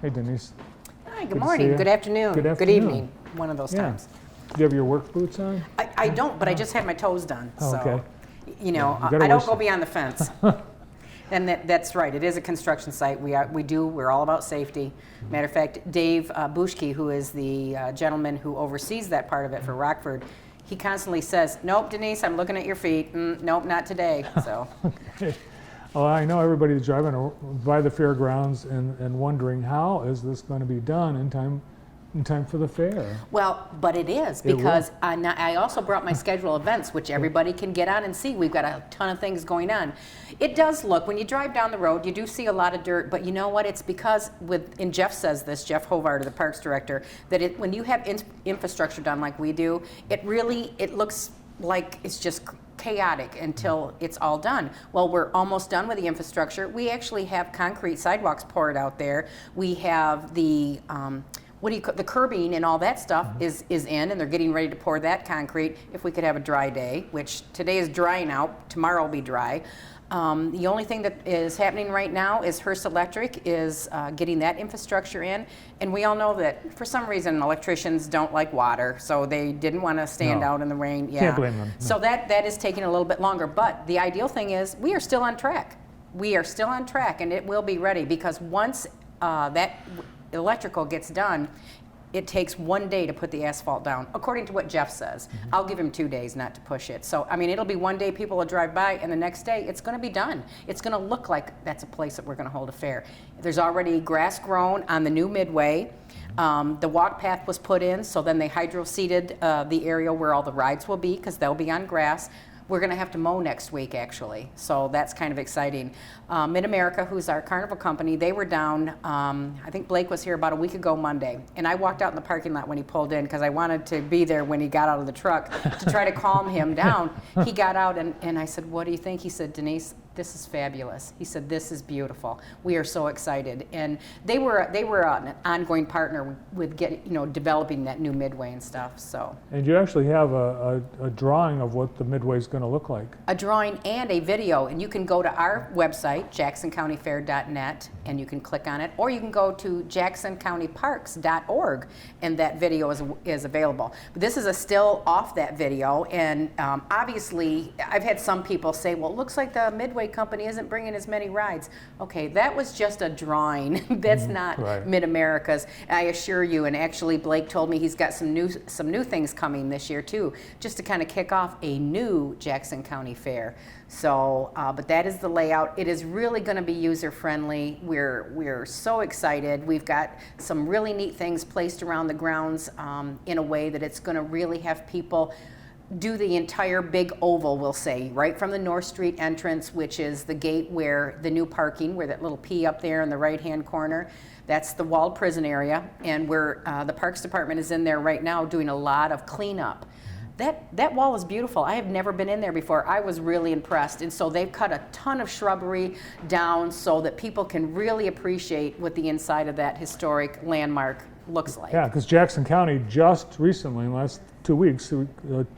Hey, Denise. Hi, good morning, good afternoon, good evening, one of those times. Do you have your work boots on? I don't, but I just had my toes done, so, Okay. you know, You I don't go beyond the fence. And that's right, it is a construction site. We're all about safety. Matter of fact, Dave Bushke, who is the gentleman who oversees that part of it for Rockford, he constantly says, nope, Denise, I'm looking at your feet. Nope, not today, so. Okay. Well, I know everybody's driving by the fairgrounds and wondering how is this going to be done in time for the fair. Well, but it is, because I also brought my schedule events, which everybody can get on and see. We've got a ton of things going on. It does look, when you drive down the road, you do see a lot of dirt, but you know what? It's because, and Jeff says this, Jeff Hovard, the Parks Director, that when you have infrastructure done like we do, it looks like it's just chaotic until it's all done. Well, we're almost done with the infrastructure. We actually have concrete sidewalks poured out there. We have the the curbing and all that stuff is in, and they're getting ready to pour that concrete if we could have a dry day, which today is dry now, tomorrow will be dry. The only thing that is happening right now is Hearst Electric is getting that infrastructure in, and we all know that for some reason electricians don't like water, so they didn't want to stand out in the rain. Yeah. Can't blame them. No. So that is taking a little bit longer, but the ideal thing is we are still on track. We are still on track, and it will be ready, because once that electrical gets done, it takes 1 day to put the asphalt down, according to what Jeff says. I'll give him 2 days not to push it. So, I mean, it'll be 1 day people will drive by, and the next day it's going to be done. It's going to look like that's a place that we're going to hold a fair. There's already grass grown on the new Midway. The walk path was put in, so then they hydro-seeded the area where all the rides will be, because they'll be on grass. We're going to have to mow next week, actually, so that's kind of exciting. Mid-America, who's our carnival company, they were down, I think Blake was here about a week ago Monday, and I walked out in the parking lot when he pulled in, because I wanted to be there when he got out of the truck to try to calm him down. He got out, and I said, what do you think? He said, Denise, this is fabulous. He said, this is beautiful. We are so excited. And they were an ongoing partner with developing that new Midway and stuff. So. And you actually have a drawing of what the Midway is going to look like. A drawing and a video, and you can go to our website, jacksoncountyfair.net, and you can click on it, or you can go to jacksoncountyparks.org, and that video is available. But this is a still off that video, and obviously I've had some people say, well, it looks like the Midway company isn't bringing as many rides. Okay, that was just a drawing. That's not right. Mid-America's. I assure you, and actually Blake told me he's got some new things coming this year too, just to kind of kick off a new Jackson County Fair. So, but that is the layout. It is really going to be user-friendly. We're so excited. We've got some really neat things placed around the grounds in a way that it's going to really have people do the entire big oval, we'll say, right from the North Street entrance, which is the gate where the new parking, where that little P up there in the right-hand corner, that's the walled prison area, and where the Parks Department is in there right now doing a lot of cleanup. That wall is beautiful. I have never been in there before. I was really impressed, and so they've cut a ton of shrubbery down so that people can really appreciate what the inside of that historic landmark looks like. Yeah, because Jackson County just recently, in the last 2 weeks,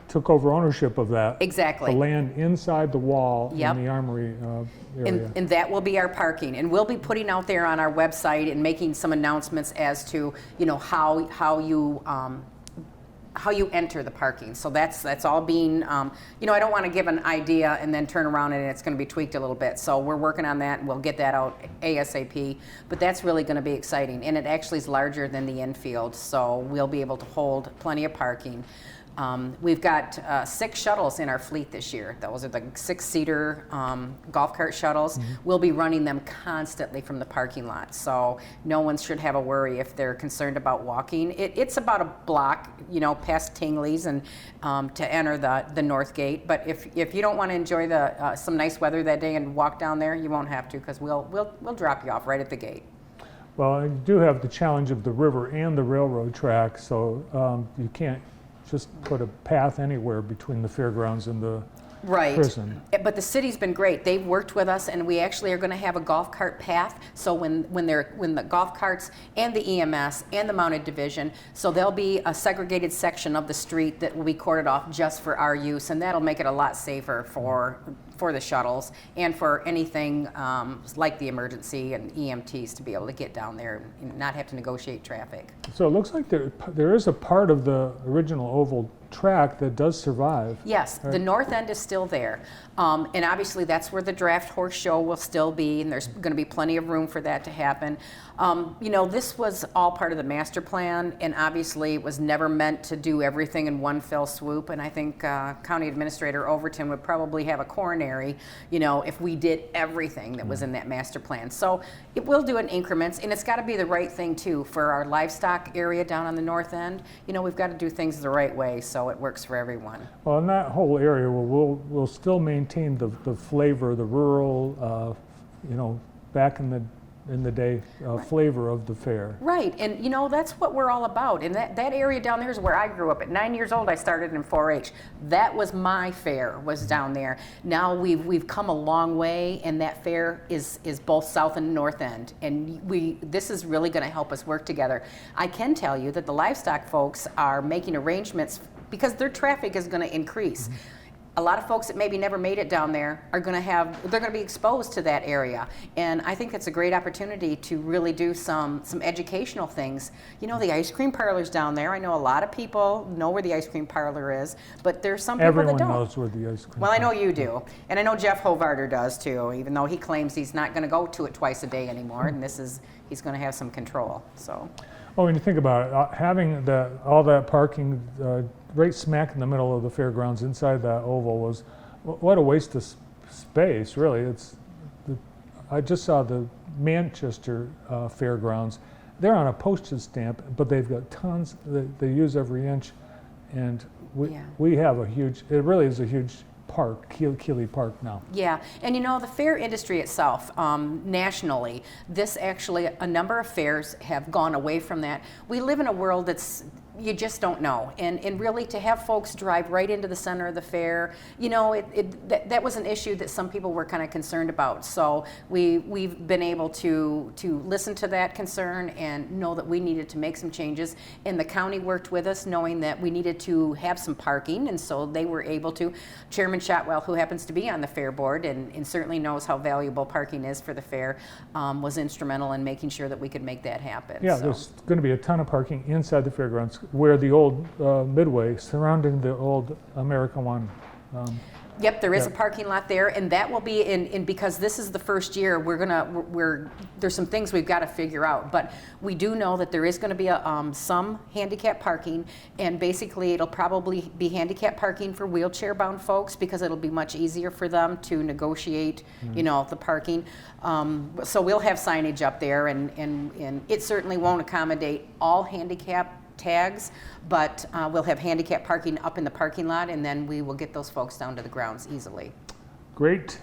took over ownership of that. Exactly. The land inside the wall in the Armory area. And that will be our parking. And we'll be putting out there on our website and making some announcements as to, how you enter the parking. So that's all being, I don't want to give an idea and then turn around and it's going to be tweaked a little bit. So we're working on that, and we'll get that out ASAP. But that's really going to be exciting, and it actually is larger than the infield, so we'll be able to hold plenty of parking. We've got 6 shuttles in our fleet this year. Those are the 6-seater golf cart shuttles. We'll be running them constantly from the parking lot, so no one should have a worry if they're concerned about walking. It's about a block, past Tingley's and to enter the north gate. But if you don't want to enjoy some nice weather that day and walk down there, you won't have to, because we'll drop you off right at the gate. Well, you do have the challenge of the river and the railroad track, so you can't just put a path anywhere between the fairgrounds and the prison. But the city's been great. They've worked with us, and we actually are going to have a golf cart path. So when the golf carts and the EMS and the mounted division, so there'll be a segregated section of the street that will be cordoned off just for our use, and that'll make it a lot safer for the shuttles and for anything like the emergency and EMTs to be able to get down there and not have to negotiate traffic. So it looks like there is a part of the original oval track that does survive. Yes, Right. the north end is still there. And obviously that's where the draft horse show will still be, and there's going to be plenty of room for that to happen. You know, this was all part of the master plan, and obviously it was never meant to do everything in one fell swoop. And I think County Administrator Overton would probably have a coronary, you know, if we did everything that was in that master plan. So it will do it in increments, and it's got to be the right thing too. For our livestock area down on the north end, you know, we've got to do things the right way so it works for everyone. Well, in that whole area, we'll still maintain the flavor, the rural, you know, back in the day flavor of the fair. Right, and you know, that's what we're all about. And that area down there is where I grew up. At 9 years old, I started in 4-H. That was my fair, was down there. Now we've come a long way, and that fair is both south and north end. And this is really going to help us work together. I can tell you that the livestock folks are making arrangements because their traffic is going to increase. A lot of folks that maybe never made it down there are going to be exposed to that area, and I think it's a great opportunity to really do some educational things. You know, the ice cream parlor's down there. I know a lot of people know where the ice cream parlor is, but there's some people Everyone that don't. knows where the ice cream. Well, I know you do, and I know Jeff Hovarder does too, even though he claims he's not going to go to it twice a day anymore, and he's going to have some control. So. Oh, when you think about it, having all that parking right smack in the middle of the fairgrounds inside that oval was what a waste of space, really. I just saw the Manchester fairgrounds. They're on a postage stamp, but they've got tons. They use every inch, and we have a huge. It really is a huge park, Keeley Park now. Yeah, and you know, the fair industry itself, nationally, a number of fairs have gone away from that. We live in a world you just don't know, and really to have folks drive right into the center of the fair, you know, that was an issue that some people were kind of concerned about. So we've been able to listen to that concern and know that we needed to make some changes, and the county worked with us knowing that we needed to have some parking, and so they were able to. Chairman Shotwell, who happens to be on the fair board and certainly knows how valuable parking is for the fair, was instrumental in making sure that we could make that happen. Yeah, so. There's going to be a ton of parking inside the fairgrounds where the old Midway surrounding the old American one. Yep, there is a parking lot there, and that will be in because this is the first year. There's some things we've got to figure out, but we do know that there is going to be some handicap parking, and basically it'll probably be handicap parking for wheelchair-bound folks because it'll be much easier for them to negotiate, you know, the parking. So we'll have signage up there, and it certainly won't accommodate all handicap tags, but we'll have handicap parking up in the parking lot, and then we will get those folks down to the grounds easily. Great.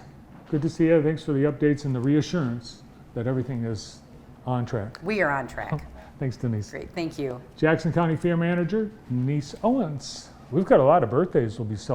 Good to see you. Thanks for the updates and the reassurance that everything is on track. We are on track. Thanks, Denise. Great, thank you. Jackson County Fair Manager, Denise Owens. We've got a lot of birthdays we'll be celebrating.